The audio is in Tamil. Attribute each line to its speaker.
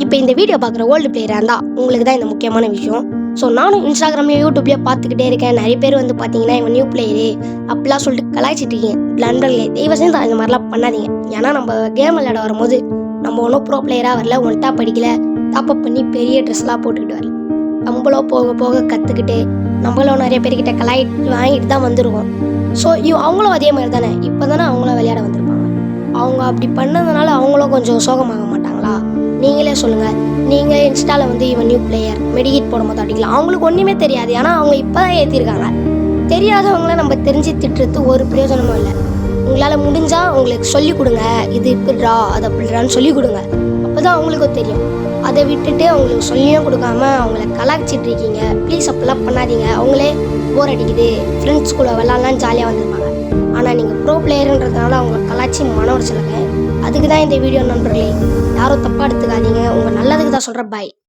Speaker 1: இப்போ இந்த வீடியோ பார்க்குற ஓல்டு பிளேயராக இருந்தால் உங்களுக்கு தான் இந்த முக்கியமான விஷயம். ஸோ நானும் இன்ஸ்டாகிராம்லேயும் யூடியூப்லேயே பார்த்துக்கிட்டே இருக்கேன். நிறைய பேர் வந்து பார்த்தீங்கன்னா இவன் நியூ பிளேயரு அப்படிலாம் சொல்லிட்டு கலாய்ச்சிட்டு இருக்கீங்க. நண்பர்களே தயவு செஞ்சு இந்த மாதிரிலாம் பண்ணாதீங்க. ஏன்னா நம்ம கேம் விளையாட வரும்போது நம்ம ஒன்றும் ப்ரோ பிளேயராக வரல, ஒன்ட்டா படிக்கல, டாப்அப் பண்ணி பெரிய ட்ரெஸ்லாம் போட்டுக்கிட்டு வரல. நம்மளும் போக போக கற்றுக்கிட்டு நம்மளும் நிறைய பேர்கிட்ட வாங்கிட்டு தான் வந்துருக்கோம். ஸோ அவங்களும் அதே மாதிரி தானே, இப்போ தானே அவங்களும் விளையாட வந்திருப்பாங்க. அவங்க அப்படி பண்ணதுனால அவங்களும் கொஞ்சம் சோகமாக மாட்டாங்களா? நீங்களே சொல்லுங்கள். நீங்கள் இன்ஸ்டாவில் வந்து இவன் நியூ பிளேயர் மெடிகிட் போடும்போது அடிக்கலாம். அவங்களுக்கு ஒன்றுமே தெரியாது. ஏன்னா அவங்க இப்போ தான் ஏற்றிருக்காங்க. தெரியாதவங்கள நம்ம தெரிஞ்சு திட்டுறது ஒரு பிரயோஜனமும் இல்லை. உங்களால் முடிஞ்சால் அவங்களுக்கு சொல்லிக் கொடுங்க. இது இப்படிரா அது அப்படிரான்னு சொல்லிக் கொடுங்க. அப்போ தான் அவங்களுக்கும் தெரியும். அதை விட்டுட்டு அவங்களுக்கு சொல்லியும் கொடுக்காம அவங்கள கலாய்ச்சிட்டு இருக்கீங்க. ப்ளீஸ் அப்படிலாம் பண்ணாதீங்க. அவங்களே போர் அடிக்குது, ஃப்ரெண்ட்ஸ் கூட விளாட்லாம் ஜாலியாக வந்துருப்பாங்க. ஆனால் நீங்கள் ப்ரோ பிளேயருன்றதுனால அவங்க கலாய்ச்சி மன உடைச்சலுங்க. அதுக்கு தான் இந்த வீடியோ நண்பர்களே. யாரும் தப்பாக எடுத்துக்காதீங்க. உங்கள் நல்லதுக்கு தான் சொல்கிறேன். பாய்.